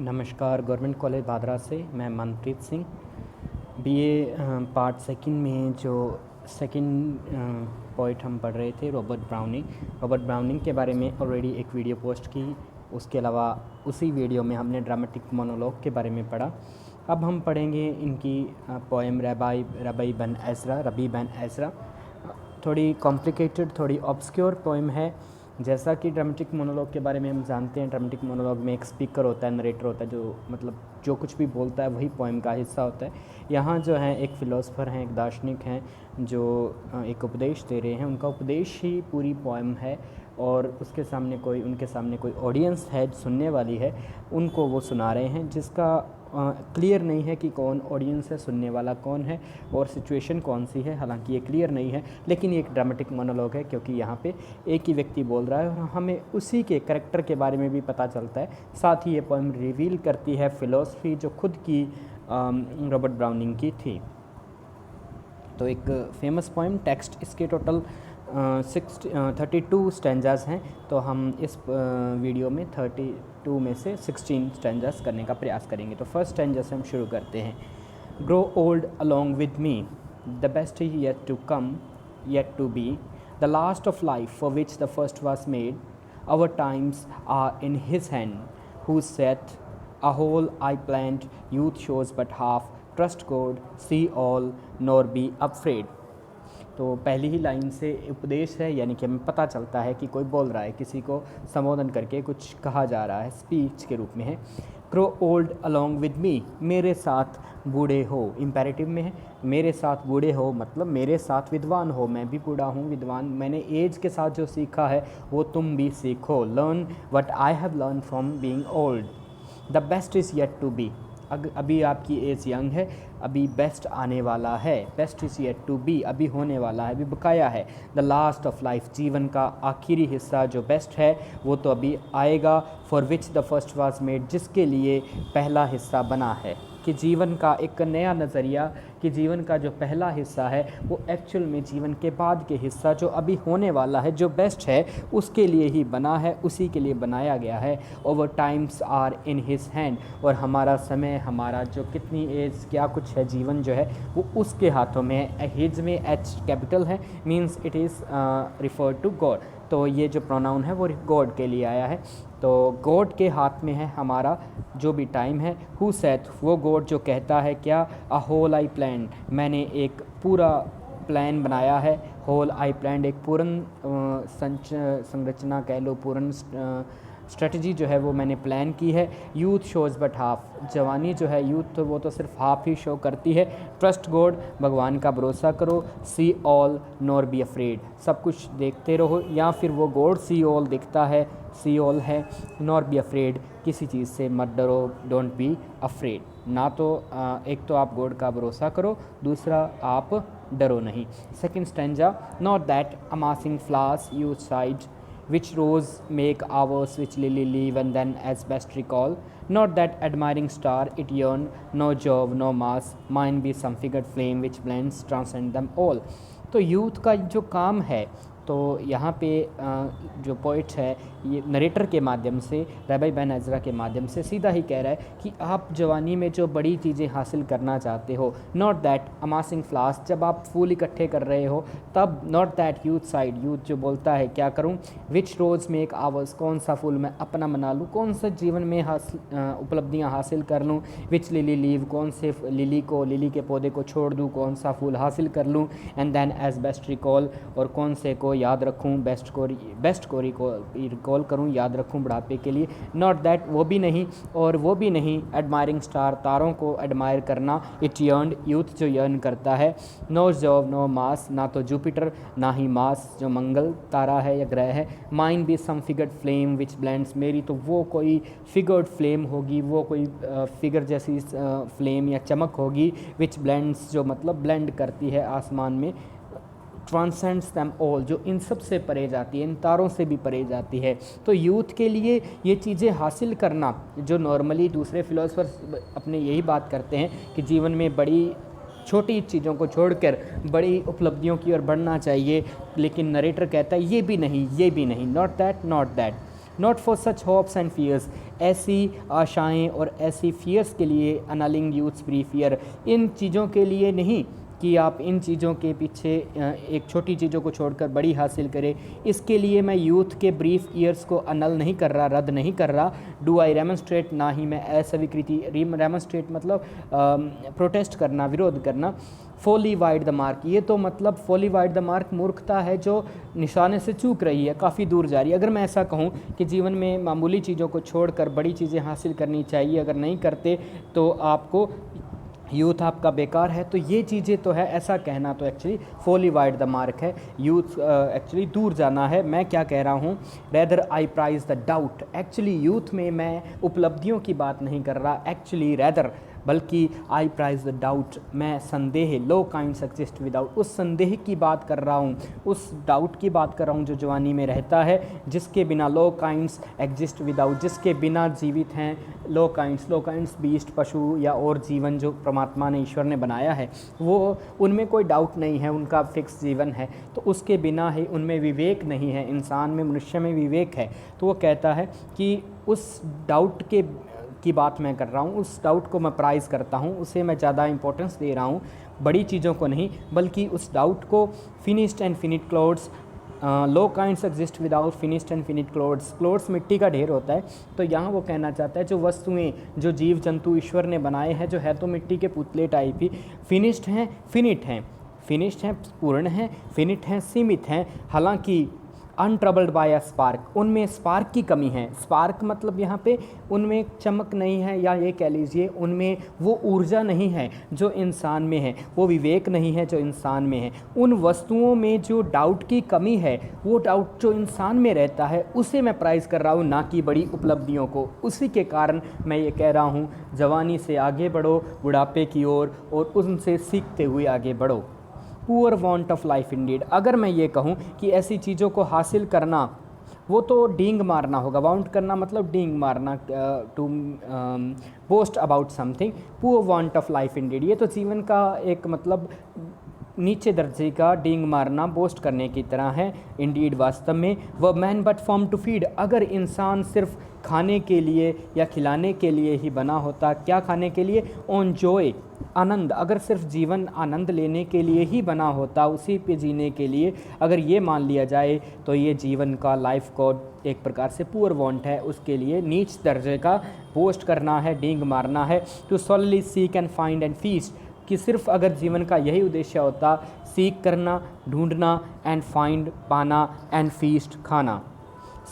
नमस्कार। Government college Bhadra से मैं Manpreet Singh BA part second में जो सेकंड पॉइंट हम पढ़ रहे थे रॉबर्ट ब्राउनिंग के बारे में ऑलरेडी एक वीडियो पोस्ट की। उसके अलावा उसी वीडियो में हमने ड्रामेटिक मोनोलॉग के बारे में पढ़ा। अब हम पढ़ेंगे इनकी पोएम रबी बन एज़रा। थोड़ी कॉम्प्लिकेटेड, थोड़ी ऑब्सक्योर पोएम है। जैसा कि ड्रामेटिक मोनोलॉग के बारे में हम जानते हैं, ड्रामेटिक मोनोलॉग में एक स्पीकर होता है, नरेटर होता है, जो मतलब जो कुछ भी बोलता है वही पोएम का हिस्सा होता है। यहाँ जो है एक फ़िलोसफ़र हैं, एक दार्शनिक हैं, जो एक उपदेश दे रहे हैं। उनका उपदेश ही पूरी पोएम है और उनके सामने कोई ऑडियंस है सुनने वाली है, उनको वो सुना रहे हैं, जिसका क्लियर नहीं है कि कौन ऑडियंस है, सुनने वाला कौन है और सिचुएशन कौन सी है। हालांकि ये क्लियर नहीं है, लेकिन ये एक ड्रामेटिक मोनोलॉग है क्योंकि यहाँ पे एक ही व्यक्ति बोल रहा है और हमें उसी के कैरेक्टर के बारे में भी पता चलता है। साथ ही ये पोएम रिवील करती है फ़िलोसफी जो खुद की रॉबर्ट ब्राउनिंग की थी। तो एक फेमस पोएम, टेक्स्ट इसके टोटल 32 स्टैंजास हैं। तो हम इस वीडियो में 32 में से 16 स्टैंजास करने का प्रयास करेंगे। तो फर्स्ट स्टैंजा से हम शुरू करते हैं। Grow old along with me, the best is yet to come, yet to be, the last of life for which the first was made, our times are in his hand, who saith a whole I planned, youth shows but half, trust God, see all, nor be afraid। तो पहली ही line से उपदेश है, यानी कि हमें पता चलता है कि कोई बोल रहा है, किसी को संबोधन करके कुछ कहा जा रहा है, स्पीच के रूप में है। ग्रो ओल्ड अलॉन्ग विद मी, मेरे साथ बूढ़े हो, इम्पेरेटिव में है। मेरे साथ बूढ़े हो मतलब मेरे साथ विद्वान हो। मैं भी बूढ़ा हूँ, विद्वान। मैंने एज के साथ जो सीखा है वो तुम भी सीखो। Learn what I have learn from being old, the best is yet to be. अभी आपकी एज यंग है, अभी बेस्ट आने वाला है। Best is yet to be, अभी होने वाला है, अभी बकाया है। द लास्ट ऑफ लाइफ, जीवन का आखिरी हिस्सा जो बेस्ट है वो तो अभी आएगा। For which the first was made, जिसके लिए पहला हिस्सा बना है। कि जीवन का एक नया नज़रिया, कि जीवन का जो पहला हिस्सा है वो एक्चुअल में जीवन के बाद के हिस्सा जो अभी होने वाला है, जो बेस्ट है, उसके लिए ही बना है, उसी के लिए बनाया गया है। Over times are in his hand, और हमारा समय, हमारा जो कितनी एज क्या कुछ है, जीवन जो है वो उसके हाथों में है। हिज में एच कैपिटल है, means it is refer to God. तो ये जो प्रोनाउन है वो गॉड के लिए आया है। तो गॉड के हाथ में है हमारा जो भी टाइम है। हु सेथ, वो गॉड जो कहता है क्या, अ होल आई प्लान, मैंने एक पूरा प्लान बनाया है। होल आई प्लान एक पूर्ण संरचना कह लो, पूर्ण स्ट्रेटजी जो है वो मैंने प्लान की है। यूथ शोज़ बट हाफ, जवानी जो है यूथ तो वो तो सिर्फ हाफ ही शो करती है। ट्रस्ट गॉड, भगवान का भरोसा करो। See all nor be afraid, सब कुछ देखते रहो, या फिर वो गॉड सी ऑल दिखता है, सी ऑल है। नॉर बी अफ्रेड, किसी चीज़ से मत डरो। डोंट बी अफ्रेड, ना तो एक तो आप गॉड का भरोसा करो, दूसरा आप डरो नहीं। Second stanza, not that amazing flowers you side, which rose make hours, which lily leave and then as best recall, not that admiring star it yearn, no Jove, no Mars, mine be some figured flame which blends transcend them all। तो youth का जो काम है, तो यहाँ पे जो poet है ये नरेटर के माध्यम से, रबी बन एज़रा के माध्यम से सीधा ही कह रहा है कि आप जवानी में जो बड़ी चीज़ें हासिल करना चाहते हो, नॉट दैट अमासिंग फ्लावर्स, जब आप फूल इकट्ठे कर रहे हो तब, not that youth side, youth जो बोलता है क्या करूं, विच रोज़ में एक आवर्स, कौन सा फूल मैं अपना बना लूँ, कौन सा जीवन में उपलब्धियाँ हासिल कर लूँ। विच लिली लीव, कौन से लिली के पौधे को छोड़ दूँ, कौन सा फूल हासिल कर लूँ। And then as best recall, और कौन से को याद रखूँ, बेस्ट को रिकॉल करूँ, याद रखूँ बुढ़ापे के लिए। नॉट दैट, वो भी नहीं और वो भी नहीं। एडमायरिंग स्टार, तारों को एडमायर करना। इट यर्न, यूथ जो यर्न करता है। नो जॉब नो मास, ना तो जुपिटर ना ही मास जो मंगल तारा है या ग्रह है। माइंड भी सम फिगर्ड फ्लेम विच ब्लेंड्स, मेरी तो वो कोई फिगर्ड फ्लेम होगी, वो कोई फिगर जैसी फ्लेम या चमक होगी। विच ब्लेंड्स, जो मतलब ब्लेंड करती है आसमान में। ट्रांसेंड्स देम ऑल, जो इन सब से परे जाती है, इन तारों से भी परे जाती है। तो यूथ के लिए ये चीज़ें हासिल करना, जो नॉर्मली दूसरे फिलोसफर अपने यही बात करते हैं कि जीवन में बड़ी छोटी चीज़ों को छोड़कर बड़ी उपलब्धियों की ओर बढ़ना चाहिए, लेकिन नरेटर कहता है ये भी नहीं, ये भी नहीं। Not that, not that, not for such hopes and fears, ऐसी आशाएं और ऐसी फियर्स के लिए अनलिंग यूथ्स प्रीफियर, इन चीज़ों के लिए नहीं कि आप इन चीज़ों के पीछे एक छोटी चीज़ों को छोड़कर बड़ी हासिल करें, इसके लिए मैं यूथ के ब्रीफ ईयर्स को अनल नहीं कर रहा, रद्द नहीं कर रहा। डू आई रेमोन्स्ट्रेट, ना ही मैं अस्वीकृति, रेमोन्स्ट्रेट मतलब प्रोटेस्ट करना, विरोध करना। फॉली वाइड द मार्क, ये तो मतलब फॉली वाइड द मार्क मूर्खता है जो निशाने से चूक रही है, काफ़ी दूर जा रही है। अगर मैं ऐसा कहूँ कि जीवन में मामूली चीज़ों को छोड़कर बड़ी चीज़ें हासिल करनी चाहिए, अगर नहीं करते तो आपको यूथ आपका बेकार है, तो ये चीज़ें तो है, ऐसा कहना तो actually folly wide the mark है, यूथ एक्चुअली दूर जाना है। मैं क्या कह रहा हूँ, rather I prize the doubt, actually youth में मैं उपलब्धियों की बात नहीं कर रहा, एक्चुअली रेदर बल्कि आई प्राइज द डाउट, मैं संदेह, लो काइंड्स एग्जिस्ट विदाउट, उस संदेह की बात कर रहा हूँ, उस डाउट की बात कर रहा हूँ जो जवानी में रहता है, जिसके बिना लो काइंड्स एग्जिस्ट विदाउट, जिसके बिना जीवित हैं लो काइंड्स बीस्ट, पशु या और जीवन जो परमात्मा ने, ईश्वर ने बनाया है, वो उनमें कोई डाउट नहीं है, उनका फिक्स जीवन है, तो उसके बिना ही उनमें विवेक नहीं है, इंसान में, मनुष्य में विवेक है। तो वो कहता है कि उस डाउट की बात मैं कर रहा हूँ, उस डाउट को मैं प्राइज़ करता हूँ, उसे मैं ज़्यादा इंपॉर्टेंस दे रहा हूँ, बड़ी चीज़ों को नहीं, बल्कि उस डाउट को। Finished and finite clods, low kinds exist without finished and finite clods, clods मिट्टी का ढेर होता है, तो यहाँ वो कहना चाहता है जो वस्तुएं, जो जीव जंतु ईश्वर ने बनाए हैं, जो है तो मिट्टी के पुतले टाइप ही, फिनिश्ड हैं, फिनिट हैं, फिनिश्ड हैं पूर्ण हैं, फिनिट हैं सीमित हैं, हालांकि अनट्रबल्ड बाय अ स्पार्क, उनमें स्पार्क की कमी है। स्पार्क मतलब यहाँ पे उनमें चमक नहीं है, या ये कह लीजिए उनमें वो ऊर्जा नहीं है जो इंसान में है, वो विवेक नहीं है जो इंसान में है। उन वस्तुओं में जो डाउट की कमी है, वो डाउट जो इंसान में रहता है, उसे मैं प्राइज़ कर रहा हूँ, ना कि बड़ी उपलब्धियों को। उसी के कारण मैं ये कह रहा हूँ, जवानी से आगे बढ़ो बुढ़ापे की ओर, और उनसे सीखते हुए आगे बढ़ो। Poor vaunt of life Indeed, अगर मैं ये कहूँ कि ऐसी चीज़ों को हासिल करना वो तो डींग मारना होगा, वाउंट करना मतलब डींग मारना, to boast about something, poor vaunt of life indeed, ये तो जीवन का एक मतलब नीचे दर्जे का डींग मारना, बोस्ट करने की तरह है। इंडीड वास्तव में, were man but form to feed, अगर इंसान सिर्फ खाने के लिए या खिलाने के लिए ही बना होता, क्या खाने के लिए, ऑन जॉय, आनंद, अगर सिर्फ जीवन आनंद लेने के लिए ही बना होता, उसी पे जीने के लिए अगर ये मान लिया जाए, तो ये जीवन का, लाइफ को एक प्रकार से पुअर वांट है, उसके लिए नीच दर्जे का बोस्ट करना है, डींग मारना है। To solely seek and find and feast, कि सिर्फ अगर जीवन का यही उद्देश्य होता, सीख करना, ढूंढना, एंड फाइंड पाना, एंड फीस्ट खाना।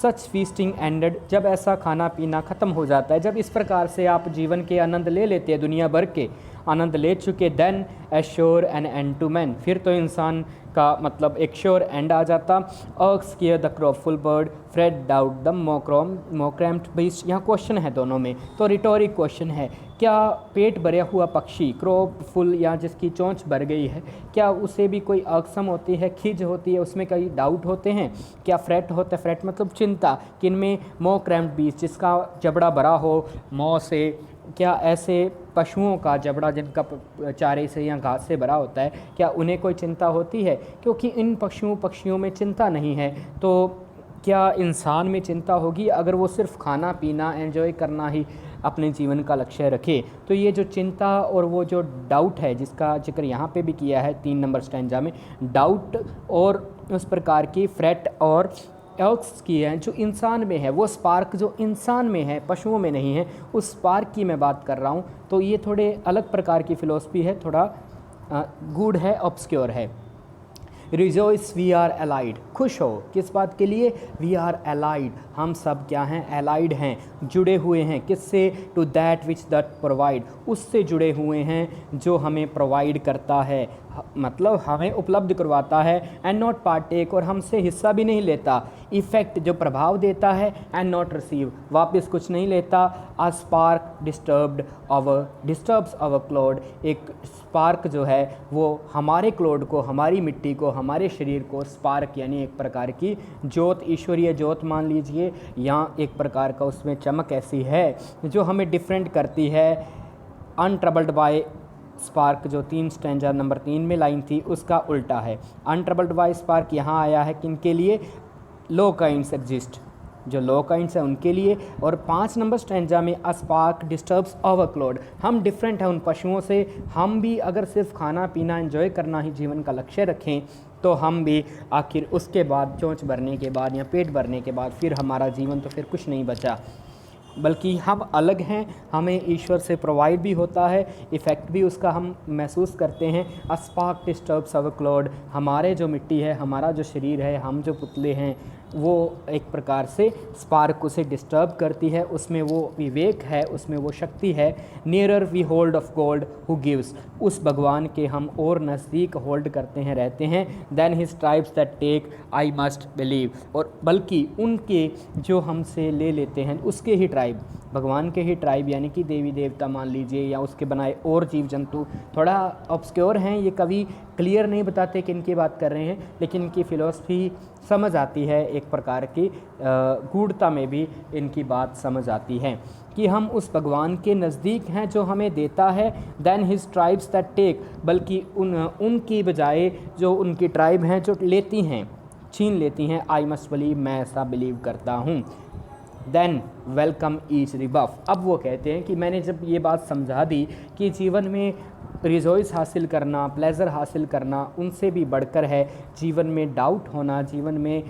सच फीस्टिंग एंडेड, जब ऐसा खाना पीना ख़त्म हो जाता है, जब इस प्रकार से आप जीवन के आनंद ले लेते हैं, दुनिया भर के आनंद ले चुके, then assure an end to man, फिर तो इंसान का मतलब एक श्योर एंड आ जाता। Irks care the cropful bird, frets doubt the maw crammed beast, यहाँ क्वेश्चन है दोनों में, तो रिटोरिक क्वेश्चन है, क्या पेट भरा हुआ पक्षी, क्रॉपफुल या जिसकी चोंच भर गई है, क्या उसे भी कोई अक्सम होती है, खिज होती है, उसमें कई डाउट होते हैं? क्या फ्रेट होता है, फ्रेट मतलब चिंता, किनमें, मोक्रैम्ड बीस्ट, जिसका जबड़ा भरा हो मौ से, क्या ऐसे पशुओं का जबड़ा जिनका चारे से या घास से भरा होता है, क्या उन्हें कोई चिंता होती है? क्योंकि इन पक्षियों में चिंता नहीं है, तो क्या इंसान में चिंता होगी अगर वो सिर्फ खाना पीना एंजॉय करना ही अपने जीवन का लक्ष्य रखे? तो ये जो चिंता और वो जो डाउट है, जिसका जिक्र यहाँ पे भी किया है 3 नंबर स्टैंजा में, डाउट और उस प्रकार की फ्रेट और एक्स की है जो इंसान में है, वो स्पार्क जो इंसान में है, पशुओं में नहीं है, उस स्पार्क की मैं बात कर रहा हूँ। तो ये थोड़े अलग प्रकार की फ़िलोसफी है, थोड़ा गूढ़ है, ऑब्सक्योर है। रिजॉइस वी आर एलाइड, खुश हो, किस बात के लिए? वी आर एलाइड, हम सब क्या हैं? एलाइड हैं, जुड़े हुए हैं, किससे? To that which that provide, उससे जुड़े हुए हैं जो हमें प्रोवाइड करता है, मतलब हमें उपलब्ध करवाता है। एंड नॉट पार्टेक, और हमसे हिस्सा भी नहीं लेता। इफ़ेक्ट, जो प्रभाव देता है। एंड नॉट रिसीव, वापस कुछ नहीं लेता। आ स्पार्क डिस्टर्ब्स आवर क्लोड, एक स्पार्क जो है वो हमारे क्लोड को, हमारी मिट्टी को, हमारे शरीर को, स्पार्क यानी एक प्रकार की ज्योत, ईश्वरीय ज्योत मान लीजिए, या एक प्रकार का उसमें चमक ऐसी है जो हमें डिफरेंट करती है। अनट्रबल्ड बाय स्पार्क, जो 3 स्टैंजा नंबर 3 में लाइन थी, उसका उल्टा है। अनट्रबल्ड बाय स्पार्क यहाँ आया है किन के लिए? लो काइंड्स एग्जिस्ट जो लो काइंड्स हैं उनके लिए। और 5 नंबर स्टैंजा में a spark disturbs our cloud, हम डिफरेंट हैं उन पशुओं से। हम भी अगर सिर्फ खाना पीना एंजॉय करना ही जीवन का लक्ष्य रखें तो हम भी आखिर उसके बाद चोंच भरने के बाद या पेट भरने के बाद फिर हमारा जीवन तो फिर कुछ नहीं बचा, बल्कि हम अलग हैं, हमें ईश्वर से प्रोवाइड भी होता है, इफ़ेक्ट भी उसका हम महसूस करते हैं। A spark disturbs our cloud, हमारे जो मिट्टी है, हमारा जो शरीर है, हम जो पुतले हैं, वो एक प्रकार से स्पार्क उसे डिस्टर्ब करती है, उसमें वो विवेक है, उसमें वो शक्ति है। Nearer we hold of God who gives, उस भगवान के हम और नज़दीक होल्ड करते हैं, रहते हैं। Then his tribes that take I must believe, और बल्कि उनके जो हमसे ले लेते हैं उसके ही ट्राइब, भगवान के ही ट्राइब यानी कि देवी देवता मान लीजिए या उसके बनाए और जीव जंतु, थोड़ा ऑब्सक्योर हैं, ये कभी क्लियर नहीं बताते कि इनकी बात कर रहे हैं, लेकिन इनकी फ़िलॉसफी समझ आती है, एक प्रकार की गूढ़ता में भी इनकी बात समझ आती है कि हम उस भगवान के नज़दीक हैं जो हमें देता है। Than his tribes that take, बल्कि उनकी बजाय जो उनकी ट्राइब हैं जो लेती हैं, छीन लेती हैं। आई मस्ट बिलीव, मैं ऐसा बिलीव करता हूँ। देन वेलकम ईच रिबफ, अब वो कहते हैं कि मैंने जब ये बात समझा दी कि जीवन में रिजॉइस हासिल करना, प्लेज़र हासिल करना उनसे भी बढ़कर है, जीवन में डाउट होना, जीवन में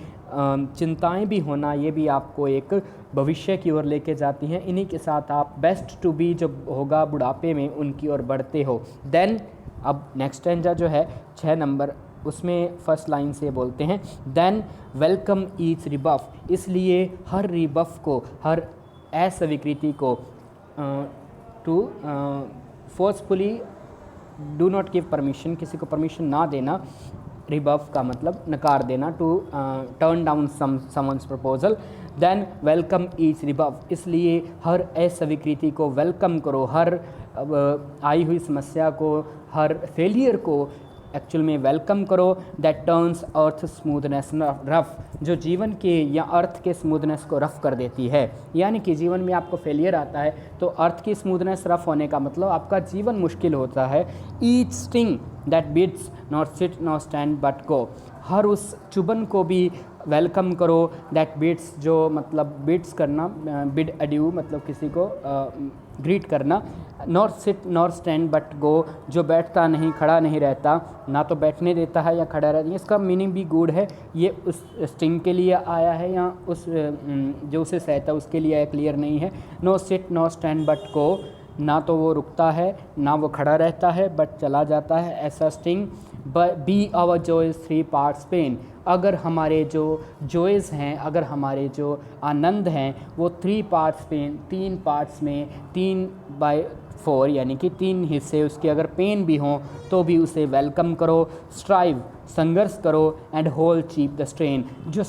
चिंताएं भी होना, ये भी आपको एक भविष्य की ओर लेके जाती हैं। इन्हीं के साथ आप बेस्ट टू बी जब होगा बुढ़ापे में उनकी ओर बढ़ते हो। देन अब नेक्स्ट स्टैंजा जो है 6 नंबर, उसमें फर्स्ट लाइन से बोलते हैं देन वेलकम ईच रिबफ, इसलिए हर रिबफ को, हर अस्वीकृति को, to forcefully do not give permission, किसी को परमिशन ना देना, रिबफ का मतलब नकार देना, to turn down someone's proposal. Then welcome each rebuff, इसलिए हर अस्वीकृति को वेलकम करो, हर आई हुई समस्या को, हर फेलियर को एक्चुअल में वेलकम करो। That turns earth smoothness rough, जो जीवन के या अर्थ के स्मूथनेस को रफ़ कर देती है। यानी कि जीवन में आपको फेलियर आता है तो अर्थ की स्मूथनेस रफ़ होने का मतलब आपका जीवन मुश्किल होता है। Each sting that bids not sit not stand but go, हर उस चुभन को भी वेलकम करो। दैट बिट्स, जो मतलब बिट्स करना, बिड एड्यू मतलब किसी को ग्रीट करना। Not sit not stand but गो, जो बैठता नहीं खड़ा नहीं रहता, ना तो बैठने देता है या खड़ा रहता है। इसका मीनिंग भी गुड है, ये उस स्टिंग के लिए आया है या उस जो उसे सहता उसके लिए क्लियर नहीं है। No sit no stand but go, ना तो वो रुकता है ना वो खड़ा रहता है बट चला जाता है, ऐसा sting. Be our joys 3 parts pain, अगर हमारे जो जॉयज़ हैं, अगर हमारे जो आनंद हैं वो 3 पार्ट्स पेन, 3 पार्ट्स में 3/4 यानी कि 3 हिस्से उसके अगर पेन भी हों तो भी उसे वेलकम करो। स्ट्राइव, संघर्ष करो। And hold cheap the strain, जो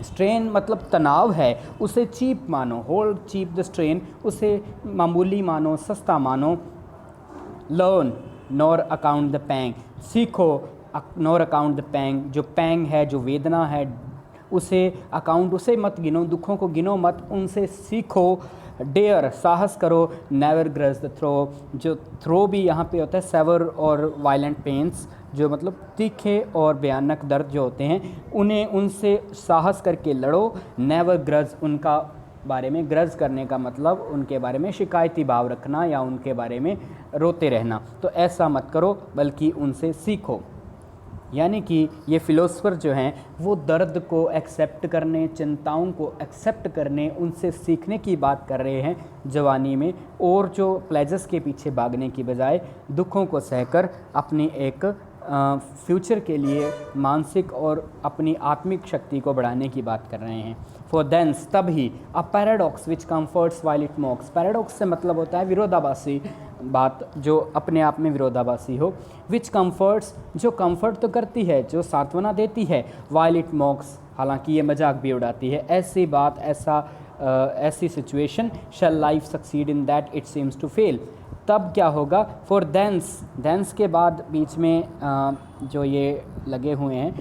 स्ट्रेन मतलब तनाव है उसे चीप मानो। होल्ड चीप द स्ट्रेन, उसे मामूली मानो, सस्ता मानो। Learn nor account the pang, सीखो नॉर अकाउंट द पैंग, जो पैंग है, जो वेदना है उसे अकाउंट, उसे मत गिनो, दुखों को गिनो मत, उनसे सीखो। डेयर, साहस करो। नेवर ग्रज द थ्रो, जो थ्रो भी यहाँ पे होता है सेवर और वायलेंट पेन्स, जो मतलब तीखे और भयानक दर्द जो होते हैं उन्हें, उनसे साहस करके लड़ो। नेवर ग्रज, उनका बारे में ग्रज करने का मतलब उनके बारे में शिकायती भाव रखना या उनके बारे में रोते रहना, तो ऐसा मत करो बल्कि उनसे सीखो। यानी कि ये फ़िलोसफर जो हैं वो दर्द को एक्सेप्ट करने, चिंताओं को एक्सेप्ट करने, उनसे सीखने की बात कर रहे हैं जवानी में, और जो प्लेजर्स के पीछे भागने की बजाय दुखों को सहकर अपनी एक फ्यूचर के लिए मानसिक और अपनी आत्मिक शक्ति को बढ़ाने की बात कर रहे हैं। फॉर देंस, तब ही, a paradox which comforts while it mocks, paradox से मतलब होता है विरोधाभासी बात, जो अपने आप में विरोधाभासी हो। विच कम्फर्ट्स, जो कम्फर्ट तो करती है, जो सांत्वना देती है। वाइल इट मॉक्स, हालांकि ये मजाक भी उड़ाती है। ऐसी बात, ऐसी situation, shall life succeed in that it seems to fail, तब क्या होगा। फॉर देंस, देंस के बाद बीच में जो ये लगे हुए हैं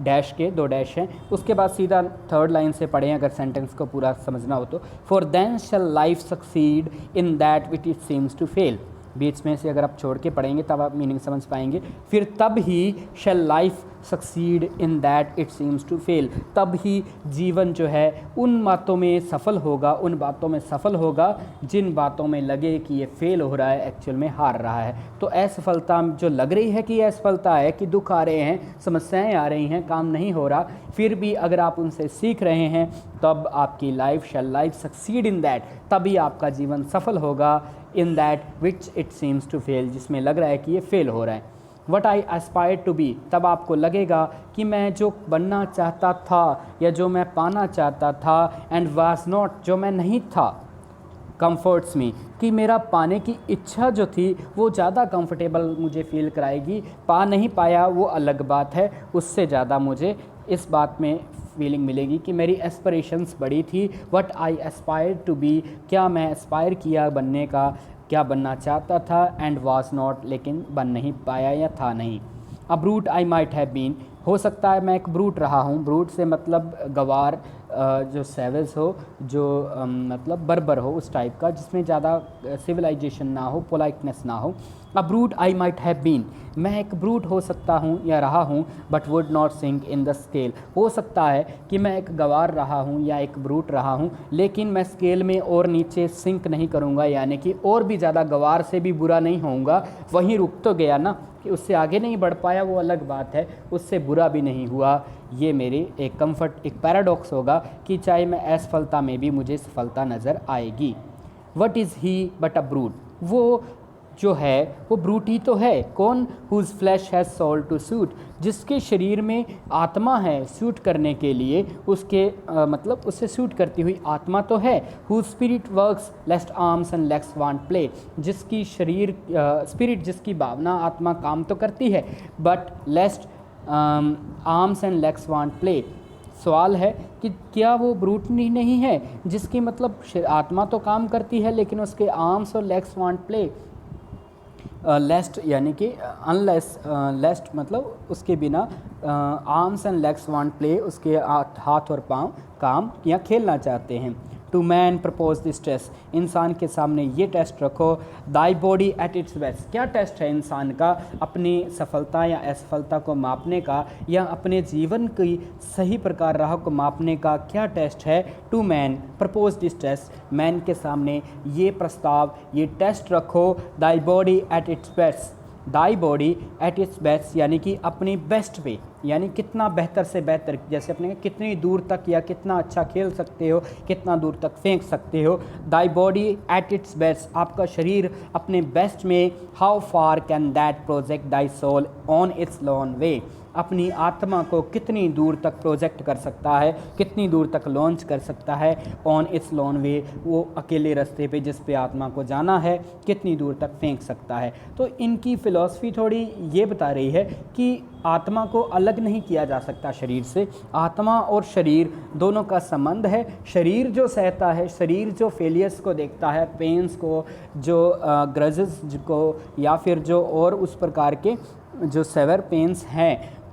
डैश के 2 डैश हैं, उसके बाद सीधा 3rd लाइन से पढ़ें अगर सेंटेंस को पूरा समझना हो तो। For thence shall life succeed in that which it seems to fail, बीच में से अगर आप छोड़ के पढ़ेंगे तब आप मीनिंग समझ पाएंगे। फिर तब ही shall life succeed in that it seems to fail, तब ही जीवन जो है उन बातों में सफल होगा, उन बातों में सफल होगा जिन बातों में लगे कि ये फेल हो रहा है, एक्चुअल में हार रहा है। तो असफलता जो लग रही है कि ये असफलता है, कि दुख आ रहे हैं, समस्याएं आ रही हैं, काम नहीं हो रहा, फिर भी अगर आप उनसे सीख रहे हैं तब आपकी life shall life succeed in that, तभी आपका जीवन सफल होगा in that which it seems to fail, जिसमें लग रहा है कि ये फेल हो रहा है। What I aspire to be, तब आपको लगेगा कि मैं जो बनना चाहता था या जो मैं पाना चाहता था, एंड वाज नॉट, जो मैं नहीं था, कम्फर्ट्स मी, कि मेरा पाने की इच्छा जो थी वो ज़्यादा कंफर्टेबल मुझे फील कराएगी, पा नहीं पाया वो अलग बात है, उससे ज़्यादा मुझे इस बात में फीलिंग मिलेगी कि मेरी एस्पिरेशंस बड़ी थी। What I aspire to be, क्या मैं एस्पायर किया बनने का, क्या बनना चाहता था, एंड वाज नॉट, लेकिन बन नहीं पाया या था नहीं। A brute I might have been, हो सकता है मैं एक ब्रूट रहा हूँ, ब्रूट से मतलब गवार, जो सेवेज हो, जो मतलब बर्बर हो, उस टाइप का जिसमें ज़्यादा सिविलाइजेशन ना हो, पोलाइटनेस ना हो। A brute I might have been, मैं एक ब्रूट हो सकता हूँ या रहा हूँ, but would not sink in the scale, हो सकता है कि मैं एक गवार रहा हूँ या एक ब्रूट रहा हूँ, लेकिन मैं स्केल में और नीचे सिंक नहीं करूँगा, यानी कि और भी ज़्यादा गवार से भी बुरा नहीं होऊंगा, वहीं रुक तो गया ना, कि उससे आगे नहीं बढ़ पाया वो अलग बात है, उससे बुरा भी नहीं हुआ। ये मेरी एक कंफर्ट, एक पैराडॉक्स होगा कि चाहे मैं असफलता में भी मुझे सफलता नज़र आएगी। What is he but a brute, वो जो है वो ब्रूट ही तो है। कौन? Whose flesh has soul to suit, जिसके शरीर में आत्मा है सूट करने के लिए, उसके मतलब उससे सूट करती हुई आत्मा तो है। Whose spirit works lest arms and legs want play, जिसकी शरीर स्पिरिट, जिसकी भावना, आत्मा काम तो करती है, but lest arms and legs want play. सवाल है कि क्या वो ब्रूट नहीं है जिसकी मतलब आत्मा तो काम करती है लेकिन उसके आर्म्स और लेग्स वांट प्ले। लेस्ट यानी कि अनलेस, लेस्ट मतलब उसके बिना, arms and legs want play, उसके हाथ और पाँव काम या खेलना चाहते हैं। To man propose this test, इंसान के सामने ये टेस्ट रखो। Thy body at its best, क्या टेस्ट है इंसान का अपनी सफलता या असफलता को मापने का, या अपने जीवन की सही प्रकार राह को मापने का क्या टेस्ट है। To man propose this test, man के सामने ये प्रस्ताव, ये टेस्ट रखो। Thy body at its best, thy body at its best यानी कि अपनी बेस्ट पे, यानी कितना बेहतर से बेहतर, जैसे अपने कितनी दूर तक या कितना अच्छा खेल सकते हो, कितना दूर तक फेंक सकते हो। Thy body at its best, आपका शरीर अपने बेस्ट में। How far can that project thy soul on its lone way, अपनी आत्मा को कितनी दूर तक प्रोजेक्ट कर सकता है, कितनी दूर तक लॉन्च कर सकता है। ऑन इट्स लॉन वे, वो अकेले रास्ते पे जिस पे आत्मा को जाना है, कितनी दूर तक फेंक सकता है। तो इनकी फ़िलॉसफी थोड़ी ये बता रही है कि आत्मा को अलग नहीं किया जा सकता शरीर से, आत्मा और शरीर दोनों का संबंध है। शरीर जो सहता है, शरीर जो फेलियर्स को देखता है, पेन्स को, जो ग्रजेस को, या फिर जो और उस प्रकार के जो सेवर पेन्स हैं,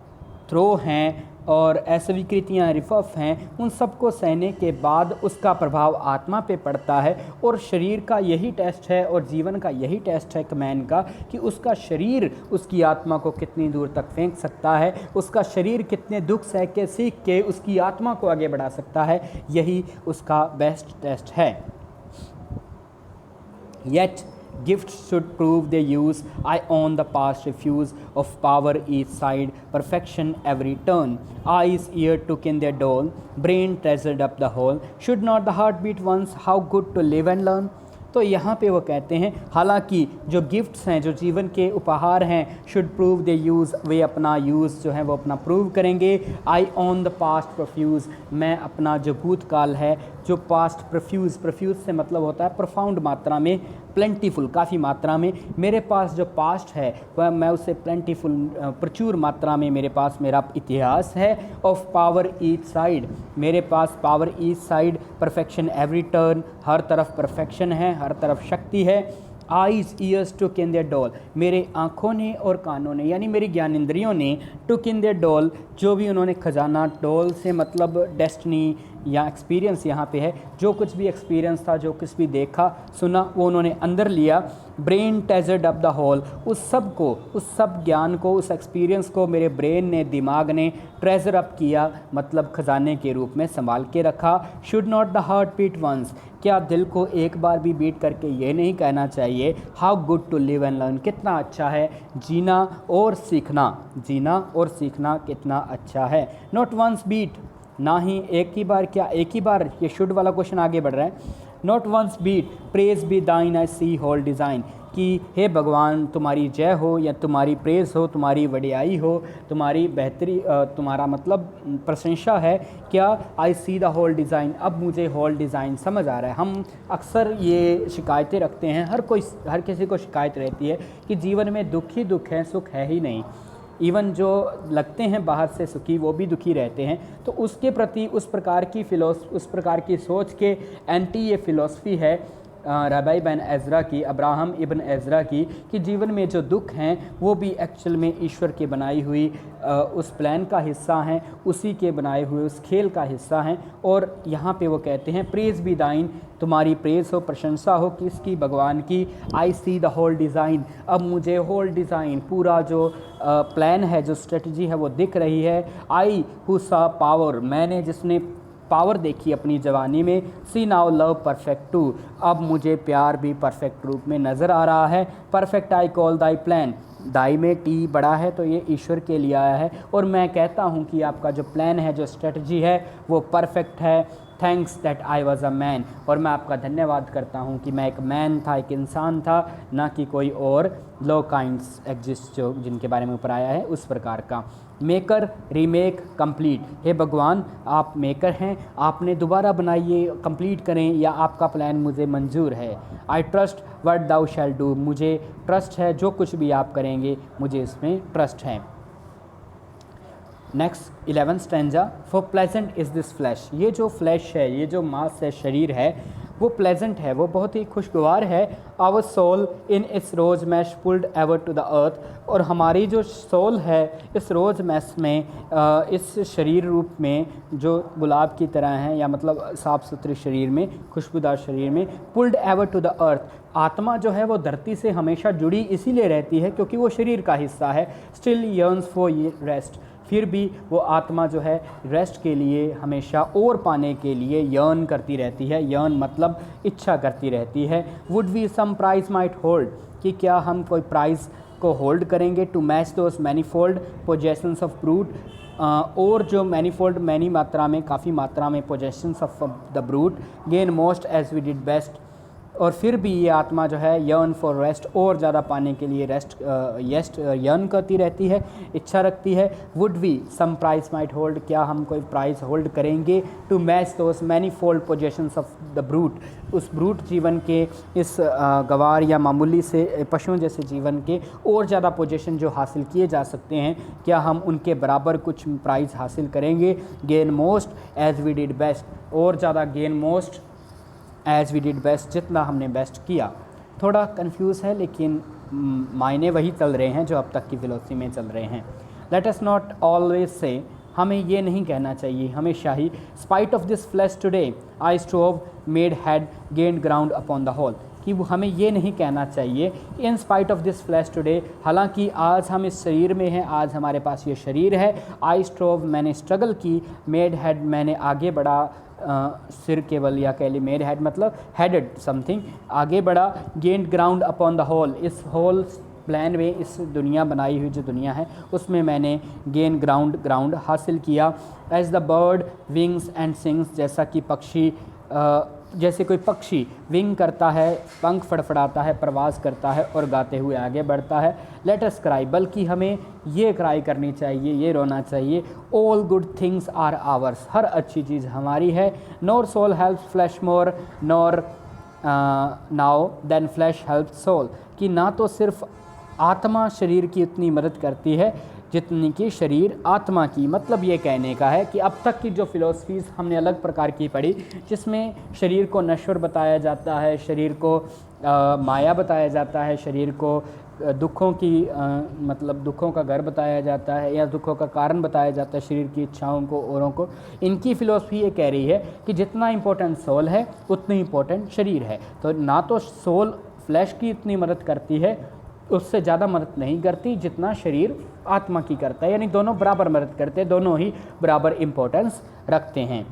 थ्रो हैं और अस्वीकृतियाँ, रिफफ हैं, उन सब को सहने के बाद उसका प्रभाव आत्मा पे पड़ता है। और शरीर का यही टेस्ट है और जीवन का यही टेस्ट है मैन का, कि उसका शरीर उसकी आत्मा को कितनी दूर तक फेंक सकता है, उसका शरीर कितने दुख सह के सीख के उसकी आत्मा को आगे बढ़ा सकता है, यही उसका बेस्ट टेस्ट है। Yet gifts should prove their use. I own the past refuse of power each side, perfection every turn. Eyes, ear took in their dole, brain treasured up the whole. Should not the heart beat once? How good to live and learn. तो यहाँ पे वो कहते हैं हालांकि जो gifts हैं, जो जीवन के उपहार हैं, शुड प्रूव दे यूज़, वे अपना यूज़ जो है वो अपना प्रूव करेंगे। आई ऑन द पास्ट प्रोफ्यूज़, मैं अपना जो भूतकाल है, जो पास्ट प्रोफ्यूज़, प्रोफ्यूज़ से मतलब होता है प्रोफाउंड मात्रा में, प्लेंटीफुल काफ़ी मात्रा में, मेरे पास जो पास्ट है वह मैं उसे प्लेंटीफुल प्रचुर मात्रा में मेरे पास मेरा इतिहास है। ऑफ पावर ईच साइड, मेरे पास power each side, perfection every turn, हर तरफ परफेक्शन है, हर तरफ शक्ति है। Eyes ears took in their dole, मेरे आँखों ने और कानों ने यानी मेरी ज्ञानेंद्रियों ने टुक इन देयर डोल, जो भी उन्होंने खजाना, डोल से मतलब डेस्टिनी या एक्सपीरियंस यहाँ पे है, जो कुछ भी एक्सपीरियंस था, जो कुछ भी देखा सुना वो उन्होंने अंदर लिया। Brain treasured up the whole, उस सब को, उस सब ज्ञान को, उस एक्सपीरियंस को मेरे ब्रेन ने, दिमाग ने ट्रेजर अप किया, मतलब ख़जाने के रूप में संभाल के रखा। Should not the heart beat once, क्या दिल को एक बार भी बीट करके ये नहीं कहना चाहिए how good to live and learn, कितना अच्छा है जीना और सीखना, जीना और सीखना कितना अच्छा है। नॉट वंस बीट, ना ही एक ही बार, क्या एक ही बार, ये शुड वाला क्वेश्चन आगे बढ़ रहा है। Not once beat praise be thine I C whole design, कि हे भगवान तुम्हारी जय हो या तुम्हारी प्रेज़ हो, तुम्हारी वडियाई हो, तुम्हारी बेहतरी, तुम्हारा मतलब प्रशंसा है क्या। आई सी द होल डिज़ाइन, अब मुझे होल डिज़ाइन समझ आ रहा है। हम अक्सर ये शिकायतें रखते हैं, हर किसी को शिकायत रहती है कि जीवन में दुख ही दुख है, सुख है ही नहीं। इवन जो लगते हैं बाहर से सुखी वो भी दुखी रहते हैं। तो उसके प्रति उस प्रकार की सोच के एंटी ये फ़िलोसफी है रबाई बिन एज़रा की, अब्राहम इब्न एज़रा की, कि जीवन में जो दुख हैं वो भी एक्चुअल में ईश्वर की बनाई हुई उस प्लान का हिस्सा हैं, उसी के बनाए हुए उस खेल का हिस्सा हैं। और यहाँ पे वो कहते हैं प्रेज़ बी दाइन, तुम्हारी प्रेज़ हो, प्रशंसा हो किसकी, भगवान की। आई सी द होल डिज़ाइन, अब मुझे होल डिज़ाइन, पूरा जो प्लान है, जो स्ट्रेटजी है वो दिख रही है। आई हु सा पावर, मैंने जिसने पावर देखी अपनी जवानी में। सी नाउ लव परफेक्ट टू, अब मुझे प्यार भी परफेक्ट रूप में नज़र आ रहा है। Perfect I call thy plan, thy में टी बड़ा है तो ये ईश्वर के लिए आया है, और मैं कहता हूँ कि आपका जो प्लान है, जो स्ट्रेटजी है वो परफेक्ट है। Thanks that I was a man, और मैं आपका धन्यवाद करता हूँ कि मैं एक मैन था, एक इंसान था, ना कि कोई और लो काइंड्स एग्जिस्ट जो जिनके बारे में ऊपर आया है उस प्रकार का। मेकर रीमेक कंप्लीट, हे भगवान आप मेकर हैं, आपने दोबारा बनाइए, कंप्लीट करें, या आपका प्लान मुझे मंजूर है। I trust what thou shall do, मुझे ट्रस्ट है जो कुछ भी आप करेंगे मुझे इसमें ट्रस्ट है। Next 11 stanza, for pleasant is this flash, ये जो फ्लैश है, ये जो मांस है, शरीर है, वो प्लेजेंट है, वो बहुत ही खुशगवार है। Our soul in its rose mesh pulled ever to the earth, और हमारी जो सोल है इस रोज़ मैस में, इस शरीर रूप में जो गुलाब की तरह है, या मतलब साफ़ सुथरे शरीर में, खुशबूदार शरीर में, pulled ever to the earth, आत्मा जो है वो धरती से हमेशा जुड़ी इसीलिए रहती है क्योंकि वो शरीर का हिस्सा है। स्टिल यर्न्स फॉर रेस्ट, फिर भी वो आत्मा जो है रेस्ट के लिए, हमेशा और पाने के लिए यर्न करती रहती है। यर्न मतलब इच्छा करती रहती है। Would we some prize might hold, कि क्या हम कोई प्राइज़ को होल्ड करेंगे। To match those manifold possessions of brute, और जो मैनीफोल्ड, मैनी मात्रा में, काफ़ी मात्रा में, possessions of the brute, gain most as we did best, और फिर भी ये आत्मा जो है यर्न फॉर रेस्ट, और ज़्यादा पाने के लिए यर्न करती रहती है, इच्छा रखती है। Would we some prize might hold, क्या हम कोई प्राइज़ होल्ड करेंगे। To match those manifold possessions of the brute, उस ब्रूट जीवन के, इस गवार या मामूली से पशुओं जैसे जीवन के और ज़्यादा पोजेशन जो हासिल किए जा सकते हैं, क्या हम उनके बराबर कुछ प्राइज़ हासिल करेंगे। Gain most as we did best, और ज़्यादा gain most as we did best, जितना हमने बेस्ट किया। थोड़ा कंफ्यूज है लेकिन मायने वही चल रहे हैं जो अब तक की फिलोसफी में चल रहे हैं। Let us not always say, हमें ये नहीं कहना चाहिए हमेशा ही, spite of this flesh today I strove made head gained ground upon the whole, कि वो हमें ये नहीं कहना चाहिए in spite of this flesh today, हालांकि आज हम इस शरीर में हैं, आज हमारे पास ये शरीर है। आई स्ट्रोव, मैंने स्ट्रगल की, मेड हैड, मैंने आगे बढ़ा, सिर केवल, या कह ली मेड हैड मतलब हेडेड समथिंग, आगे बढ़ा। Gained ground upon the whole, इस होल प्लान में, इस दुनिया बनाई हुई जो दुनिया है उसमें मैंने गेन ग्राउंड हासिल किया। As the bird wings and sings, जैसा कि पक्षी, जैसे कोई पक्षी विंग करता है, पंख फड़फड़ाता है, प्रवास करता है और गाते हुए आगे बढ़ता है। लेट अस क्राई, बल्कि हमें ये क्राई करनी चाहिए, ये रोना चाहिए। All good things are ours, हर अच्छी चीज़ हमारी है। Nor soul helps flesh more nor now than flesh help soul, कि ना तो सिर्फ आत्मा शरीर की उतनी मदद करती है, जितनी कि शरीर आत्मा की। मतलब ये कहने का है कि अब तक की जो फ़िलोसफीज़ हमने अलग प्रकार की पढ़ी, जिसमें शरीर को नश्वर बताया जाता है, शरीर को माया बताया जाता है, शरीर को दुखों की मतलब दुखों का घर बताया जाता है या दुखों का कारण बताया जाता है, शरीर की इच्छाओं को, औरों को। इनकी फ़िलोसफी ये कह रही है कि जितना इम्पोर्टेंट सोल है उतनी इम्पोर्टेंट शरीर है। तो ना तो सोल फ्लैश की इतनी मदद करती है, उससे ज़्यादा मदद नहीं करती जितना शरीर आत्मा की करता है, यानी दोनों बराबर मदद करते हैं, दोनों ही बराबर इम्पोर्टेंस रखते हैं।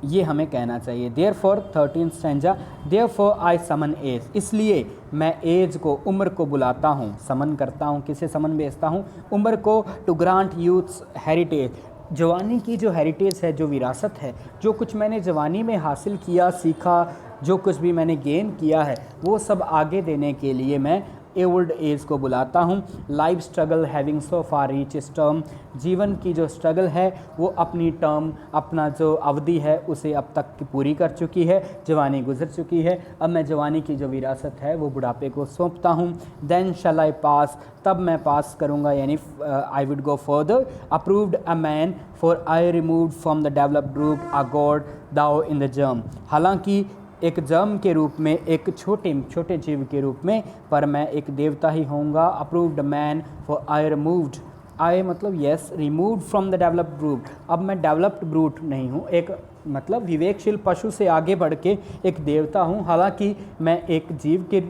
ये हमें कहना चाहिए। Therefore 13 stanza, therefore I summon age, इसलिए मैं एज को, उम्र को बुलाता हूँ, समन करता हूँ, किसे समन भेजता हूँ, उम्र को, टू ग्रांट यूथ्स हेरिटेज, जवानी की जो हेरिटेज है, जो विरासत है, जो कुछ मैंने जवानी में हासिल किया, सीखा, जो कुछ भी मैंने गेन किया है, वो सब आगे देने के लिए मैं ओल्ड एज को बुलाता हूँ। लाइफ स्ट्रगल हैविंग सो फार रीच इस टर्म, जीवन की जो स्ट्रगल है वो अपनी टर्म, अपना जो अवधि है उसे अब तक की पूरी कर चुकी है, जवानी गुजर चुकी है। अब मैं जवानी की जो विरासत है वो बुढ़ापे को सौंपता हूँ। देन शैल आई पास, तब मैं पास करूँगा, यानी I would go further. Approved a man for aye removed from the developed root a god though in the germ, हालांकि एक जर्म के रूप में, एक छोटे जीव के रूप में, पर मैं एक देवता ही होऊंगा। Approved man for aye removed, aye मतलब yes, removed from the developed root, अब मैं डेवलप्ड ब्रूट नहीं हूँ, एक मतलब विवेकशील पशु से आगे बढ़ के एक देवता हूँ। हालांकि मैं एक जीव के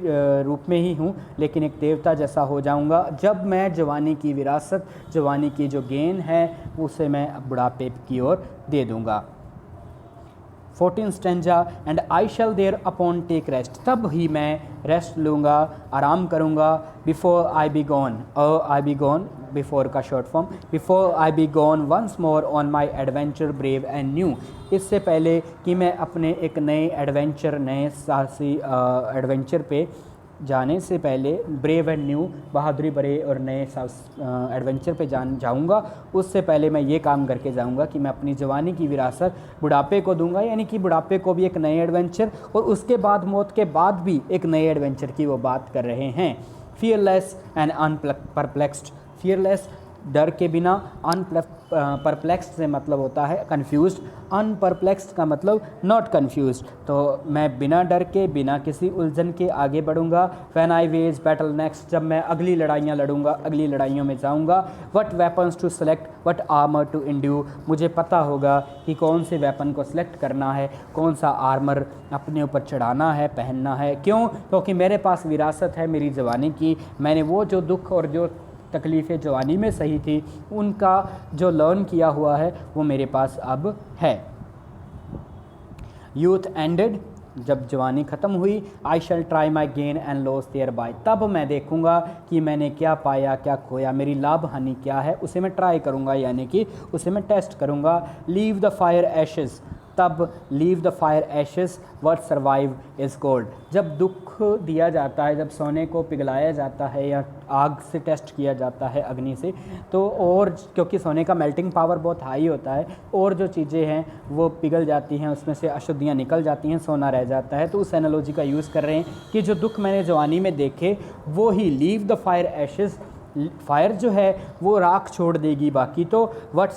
रूप में ही हूँ, लेकिन एक देवता जैसा हो जाऊँगा जब मैं जवानी की विरासत, जवानी की जो गेन है उसे मैं बुढ़ापे की ओर दे दूँगा। 14 stanza, and I shall thereupon take rest, तब ही मैं रेस्ट लूँगा, आराम करूँगा। Before I be gone, I be gone before का short form, before I be gone once more on my adventure brave and new, इससे पहले कि मैं अपने एक नए एडवेंचर, नए साहसी एडवेंचर पे जाने से पहले, ब्रेव एंड न्यू, बहादुरी भरे और नए एडवेंचर पे जाऊंगा, उससे पहले मैं ये काम करके जाऊंगा कि मैं अपनी जवानी की विरासत बुढ़ापे को दूंगा, यानी कि बुढ़ापे को भी एक नए एडवेंचर, और उसके बाद मौत के बाद भी एक नए एडवेंचर की वो बात कर रहे हैं। फियरलेस एंड अनपरप्लेक्स्ड, फियरलेस डर के बिना, परप्लेक्स्ड से मतलब होता है कन्फ्यूज्ड, अनपरप्लेक्स्ड का मतलब नॉट कन्फ्यूज्ड, तो मैं बिना डर के, बिना किसी उलझन के आगे बढ़ूंगा। When I wage battle next, जब मैं अगली लड़ाइयाँ लड़ूंगा, अगली लड़ाइयों में जाऊंगा। What weapons to select, what armour to indue, मुझे पता होगा कि कौन से वेपन को सिलेक्ट करना है, कौन सा आर्मर अपने ऊपर चढ़ाना है, पहनना है। क्यों? क्योंकि मेरे पास विरासत है मेरी जवानी की, मैंने वो जो दुख और जो तकलीफ़ें जवानी में सही थी उनका जो लर्न किया हुआ है वो मेरे पास अब है। यूथ एंडेड, जब जवानी ख़त्म हुई। I shall try my gain and loss thereby, तब मैं देखूंगा कि मैंने क्या पाया, क्या खोया, मेरी लाभ हानि क्या है, उसे मैं ट्राई करूंगा, यानी कि उसे मैं टेस्ट करूंगा। लीव द फायर एशेज़, तब leave the fire ashes what survive is gold, जब दुख दिया जाता है, जब सोने को पिघलाया जाता है या आग से टेस्ट किया जाता है, अग्नि से, तो और क्योंकि सोने का मेल्टिंग पावर बहुत हाई होता है और जो चीज़ें हैं वो पिघल जाती हैं, उसमें से अशुद्धियाँ निकल जाती हैं, सोना रह जाता है। तो उस एनालॉजी का यूज़ कर रहे हैं कि जो दुख मैंने जवानी में देखे वो ही, leave the fire ashes, fire जो है वो राख छोड़ देगी, बाकी तो व्हाट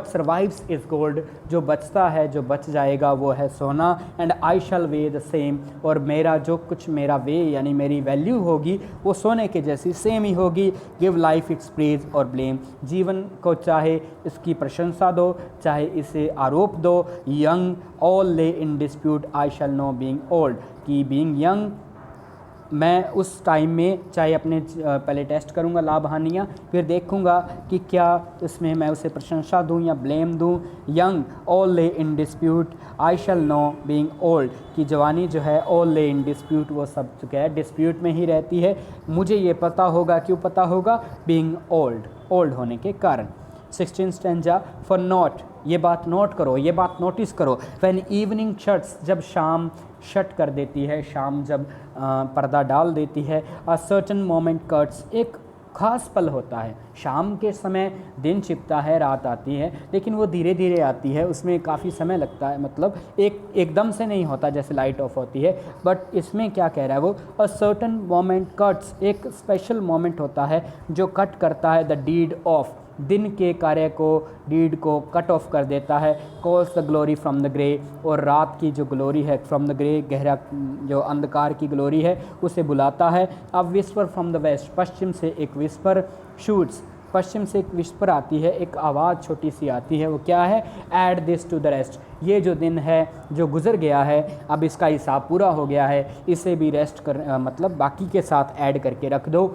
सर्वाइव्स इज़ गोल्ड, जो बचता है, जो बच जाएगा वो है सोना। And I shall weigh the same, और मेरा जो कुछ मेरा वे यानी मेरी वैल्यू होगी वो सोने के जैसी सेम ही होगी। गिव लाइफ इट्स प्रेज और ब्लेम, जीवन को चाहे इसकी प्रशंसा दो, चाहे इसे आरोप दो। Young all lay in dispute I shall know being old, कि बीइंग यंग मैं उस टाइम में चाहे अपने पहले टेस्ट करूंगा लाभ हानियाँ, फिर देखूंगा कि क्या इसमें मैं उसे प्रशंसा दूं या ब्लेम दूं। Young all lay in dispute I shall know being old, कि जवानी जो है ऑल ले इन डिस्प्यूट, वो सब जो है डिस्प्यूट में ही रहती है, मुझे ये पता होगा, क्यों पता होगा, बीइंग ओल्ड होने के कारण। 16 स्टेंजा, फॉर नॉट, ये बात नोट करो, ये बात नोटिस करो। व्हेन इवनिंग शट्स, जब शाम शट कर देती है, शाम जब पर्दा डाल देती है। अ सर्टन मोमेंट कट्स, एक खास पल होता है। शाम के समय दिन छिपता है, रात आती है, लेकिन वो धीरे धीरे आती है, उसमें काफ़ी समय लगता है, मतलब एकदम से नहीं होता जैसे लाइट ऑफ होती है। बट इसमें क्या कह रहा है वो, अ सर्टन मोमेंट कट्स, एक स्पेशल मोमेंट होता है जो कट करता है द डीड ऑफ, दिन के कार्य को, डीड को कट ऑफ कर देता है। Calls the glory from the grey, और रात की जो ग्लोरी है फ्रॉम द ग्रे, गहरा जो अंधकार की ग्लोरी है उसे बुलाता है। अब विस्पर फ्रॉम द वेस्ट, पश्चिम से एक विस्पर शूट्स, पश्चिम से एक विस्पर आती है, एक आवाज़ छोटी सी आती है, वो क्या है, add this to the rest, ये जो दिन है जो गुजर गया है अब इसका हिसाब पूरा हो गया है, इसे भी रेस्ट कर मतलब बाकी के साथ ऐड करके रख दो।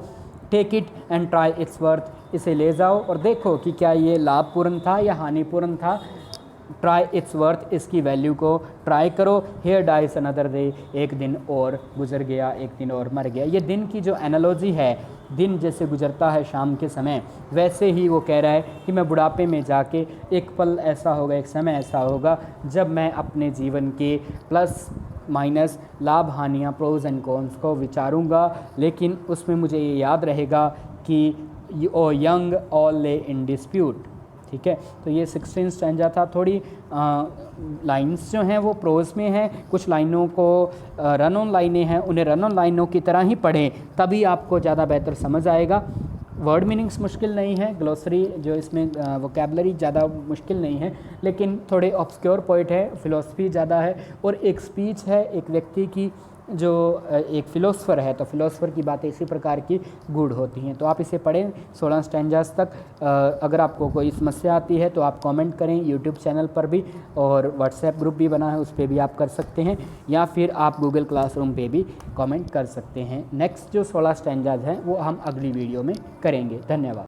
Take it and try its worth, इसे ले जाओ और देखो कि क्या ये लाभपूर्ण था या हानिपूर्ण था। ट्राई इट्स वर्थ, इसकी वैल्यू को ट्राई करो। हेयर डाइज अनदर डे, एक दिन और गुजर गया, एक दिन और मर गया। ये दिन की जो एनालॉजी है, दिन जैसे गुजरता है शाम के समय, वैसे ही वो कह रहा है कि मैं बुढ़ापे में जाके एक पल ऐसा होगा, एक समय ऐसा होगा जब मैं अपने जीवन के प्लस माइनस, लाभ हानियाँ, प्रोज एंड कॉन्स को विचारूंगा, लेकिन उसमें मुझे ये याद रहेगा कि ओ young all lay in dispute. ठीक है, तो ये 16 स्टैंजा था। थोड़ी लाइंस जो हैं वो प्रोज में हैं, कुछ लाइनों को रन ऑन लाइनें हैं, उन्हें रन ऑन लाइनों की तरह ही पढ़ें, तभी आपको ज़्यादा बेहतर समझ आएगा। वर्ड मीनिंग्स मुश्किल नहीं है, ग्लोसरी जो इसमें वोकेबलरी ज़्यादा मुश्किल नहीं है, लेकिन थोड़े ऑब्सक्योर पॉइंट है, फ़िलोसफी ज़्यादा है, और एक स्पीच है एक व्यक्ति की जो एक फ़िलोसफर है, तो फ़िलोसफर की बातें इसी प्रकार की गूढ़ होती हैं। तो आप इसे पढ़ें 16 स्टैंजास तक। अगर आपको कोई समस्या आती है तो आप कमेंट करें, यूट्यूब चैनल पर भी, और व्हाट्सएप ग्रुप भी बना है उस पर भी आप कर सकते हैं, या फिर आप गूगल क्लासरूम पे भी कमेंट कर सकते हैं। नेक्स्ट जो 16 स्टैंजाज हैं वो हम अगली वीडियो में करेंगे। धन्यवाद।